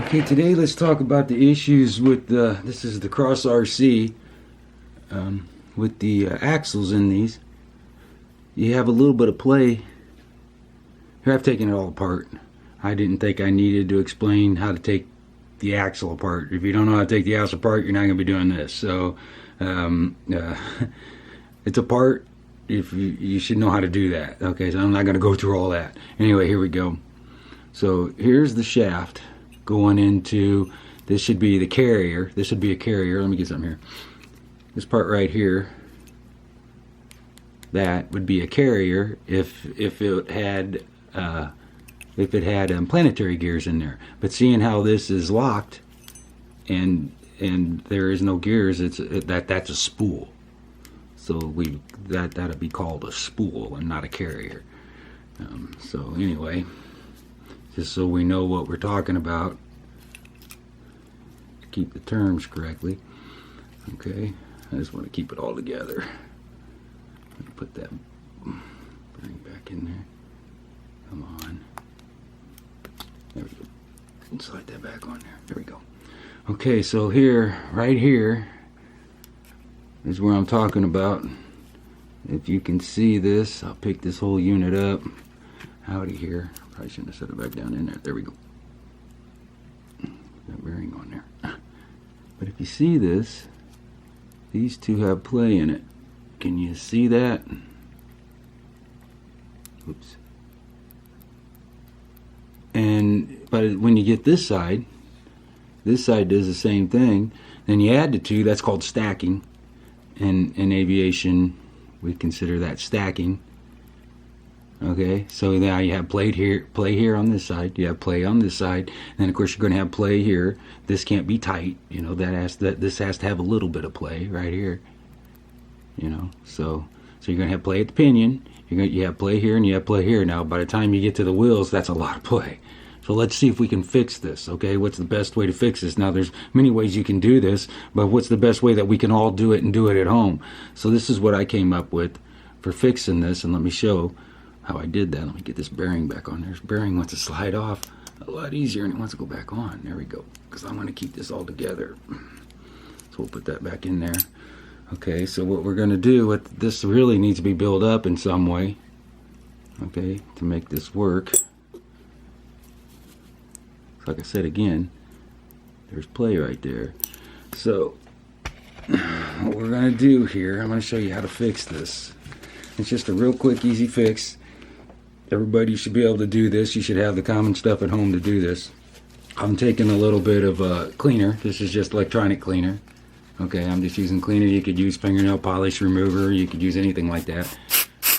Okay, today let's talk about the issues with this is the Cross RC, with the axles in these. You have a little bit of play. Here I've taken it all apart. I didn't think I needed to explain how to take the axle apart. If you don't know how to take the axle apart, you're not going to be doing this. So it's a part. If you should know how to do that. Okay, so I'm not going to go through all that. Anyway, here we go. So here's the shaft going into, this should be the carrier. This would be a carrier. Let me get something here. This part right here, that would be a carrier if it had planetary gears in there. But seeing how this is locked and there is no gears, that's a spool. So that'd be called a spool and not a carrier. So anyway, just so we know what we're talking about, to keep the terms correctly. Okay, I just want to keep it all together. Let me put that bearing back in there. Come on. There we go. Slide that back on there. There we go. Okay, so here, right here, is where I'm talking about. If you can see this, I'll pick this whole unit up. Howdy here. Probably shouldn't have set it back down in there. There we go. That bearing on there. But if you see this, these two have play in it. Can you see that? Oops. But when you get this side does the same thing. Then you add the two. That's called stacking. In aviation, we consider that stacking. Okay, so now you have play here on this side. You have play on this side, and then of course you're going to have play here. This can't be tight. You know this has to have a little bit of play right here. You know, so you're going to have play at the pinion. You have play here and you have play here. Now, by the time you get to the wheels, that's a lot of play. So let's see if we can fix this, okay? What's the best way to fix this? Now, there's many ways you can do this, but what's the best way that we can all do it and do it at home? So this is what I came up with for fixing this, and let me show how I did that. Let me get this bearing back on there. This bearing wants to slide off a lot easier, and it wants to go back on. There we go, because I want to keep this all together. So we'll put that back in there. Okay, so what we're going to do with this really needs to be built up in some way, okay, to make this work. Like I said again, there's play right there. So what we're going to do here, I'm going to show you how to fix this. It's just a real quick, easy fix. Everybody should be able to do this. You should have the common stuff at home to do this. I'm taking a little bit of cleaner. This is just electronic cleaner. Okay, I'm just using cleaner. You could use fingernail polish remover. You could use anything like that.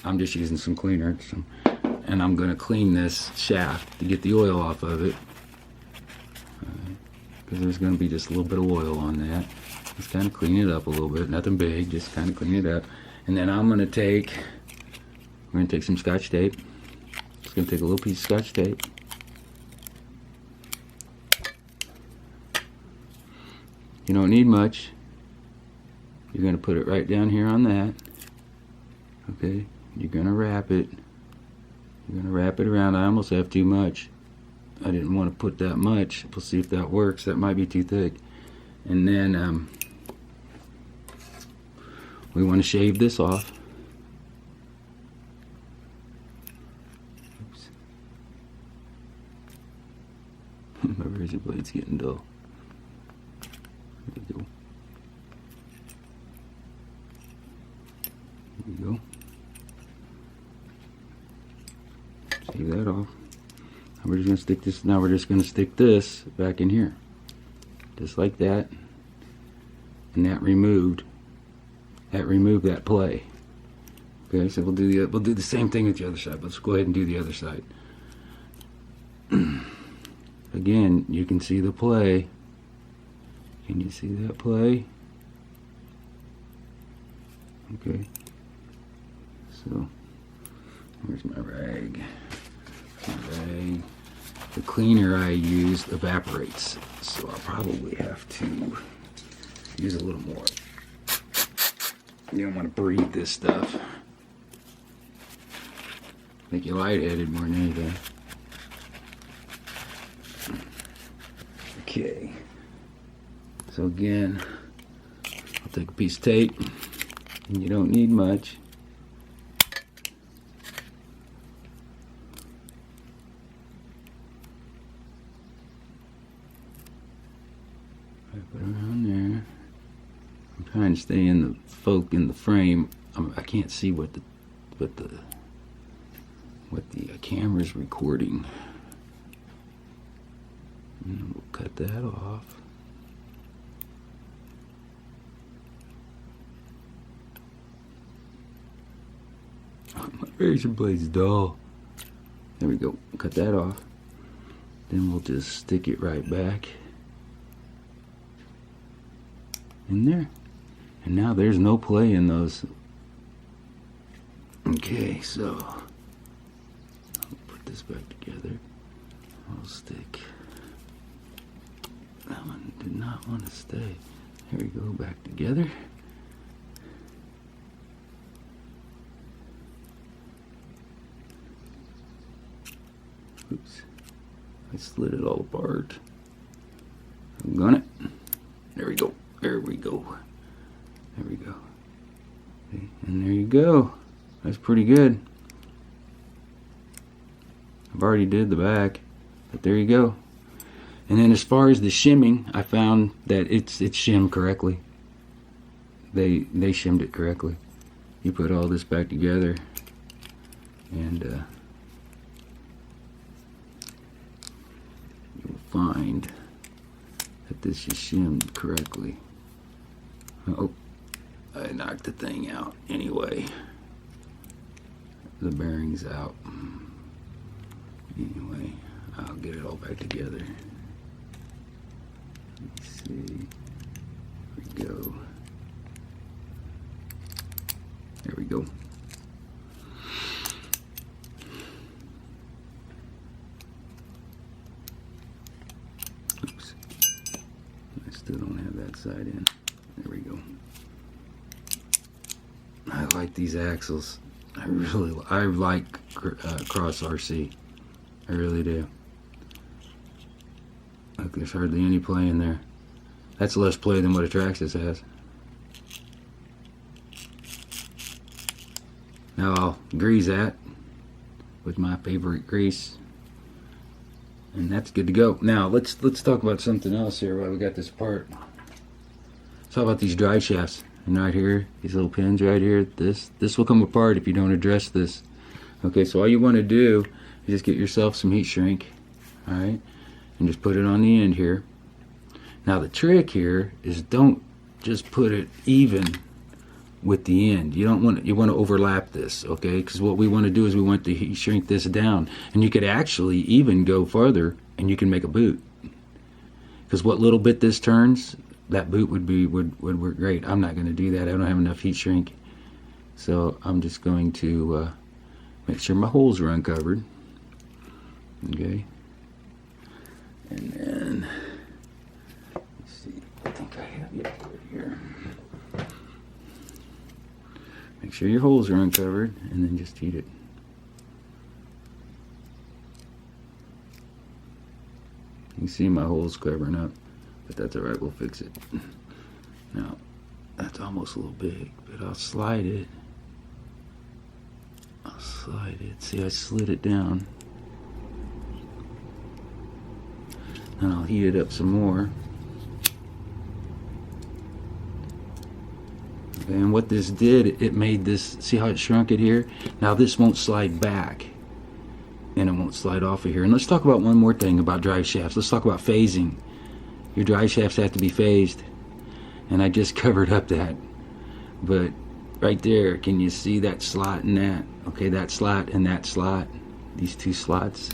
I'm just using some cleaner. And I'm going to clean this shaft to get the oil off of it. Because there's going to be just a little bit of oil on that. Just kind of clean it up a little bit. Nothing big, just kind of clean it up. And then we're going to take some Scotch tape. Just going to take a little piece of Scotch tape. You don't need much. You're going to put it right down here on that. Okay, you're going to wrap it. You're going to wrap it around. I almost have too much. I didn't want to put that much. We'll see if that works. That might be too thick. And then we want to shave this off. Oops. My razor blade's getting dull. There we go. There we go. Shave that off. We're just going to stick this. Now we're just going to stick this back in here, just like that, and that removed that play. Okay, so we'll do the same thing with the other side. Let's go ahead and do the other side. Again, you can see the play. Can you see that play? Okay. So where's my rag? The cleaner I used evaporates, so I'll probably have to use a little more. You don't want to breathe this stuff. Make you lightheaded more than anything. Okay. So again, I'll take a piece of tape, and you don't need much. Put it around there. I'm trying to stay in the frame. I can't see what the camera's recording. And we'll cut that off. My razor blade's dull. There we go. Cut that off. Then we'll just stick it right back in there. And now there's no play in those. Okay, so I'll put this back together. I'll stick. That one did not want to stay. Here we go, back together. Oops. I slid it all apart. I'm gonna. There we go. There we go. There we go. Okay, and there you go. That's pretty good. I've already did the back, but there you go. And then as far as the shimming, I found that it's shimmed correctly. They shimmed it correctly. You put all this back together, and you'll find that this is shimmed correctly. Oh, I knocked the thing out anyway. The bearing's out. Anyway, I'll get it all back together. Let's see. There we go. There we go. Oops. I still don't have that side in. There we go. I like these axles. I like Cross RC. I really do. Look, there's hardly any play in there. That's less play than what a Traxxas has. Now I'll grease that with my favorite grease, and that's good to go. Now let's talk about something else here while we got this apart. Let's talk about these drive shafts. And right here, these little pins right here, this will come apart if you don't address this. Okay, so all you want to do is just get yourself some heat shrink, all right, and just put it on the end here. Now the trick here is don't just put it even with the end. You want to overlap this, okay? Because what we want to do is we want to heat shrink this down, and you could actually even go farther, and you can make a boot. Because what little bit this turns, that boot would work great. I'm not going to do that. I don't have enough heat shrink, so I'm just going to make sure my holes are uncovered. Okay, and then let's see. I think I have it here. Make sure your holes are uncovered, and then just heat it. You can see my holes covering up, but that's all right. We'll fix it. Now, that's almost a little big, but I'll slide it. I'll slide it. See, I slid it down. And I'll heat it up some more. Okay, and what this did, it made this, see how it shrunk it here? Now this won't slide back, and it won't slide off of here. And let's talk about one more thing about drive shafts. Let's talk about phasing. Your drive shafts have to be phased, and I just covered up that. But right there, can you see that slot and that? Okay, that slot and that slot, these two slots,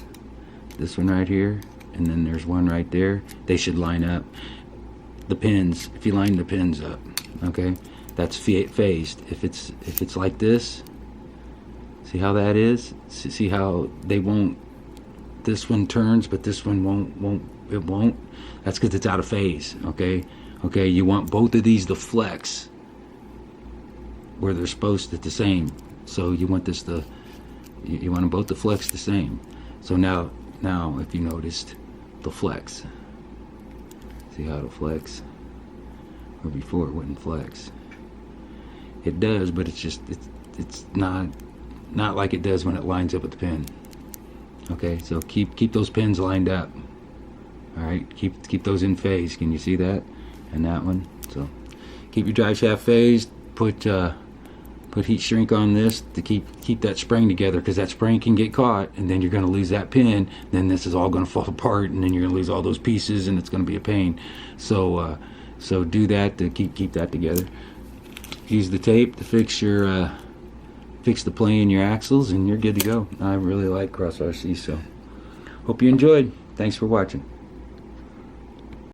this one right here, and then there's one right there. They should line up. The pins, if you line the pins up, okay, that's phased. If it's like this, see how that is? See how they won't, this one turns but this one won't. That's because it's out of phase. Okay, you want both of these to flex where they're supposed to the same. So you want this to, you want them both to flex the same. So now if you noticed, the flex. See how it'll flex? Or before it wouldn't flex. It does, but it's not like it does when it lines up with the pin. Okay, so keep those pins lined up. All right, keep those in phase. Can you see that? And that one. So keep your drive shaft phased. Put heat shrink on this to keep that spring together, because that spring can get caught, and then you're going to lose that pin. Then this is all going to fall apart, and then you're going to lose all those pieces, and it's going to be a pain. So do that to keep that together. Use the tape to fix the play in your axles, and you're good to go. I really like Cross RC, so hope you enjoyed. Thanks for watching.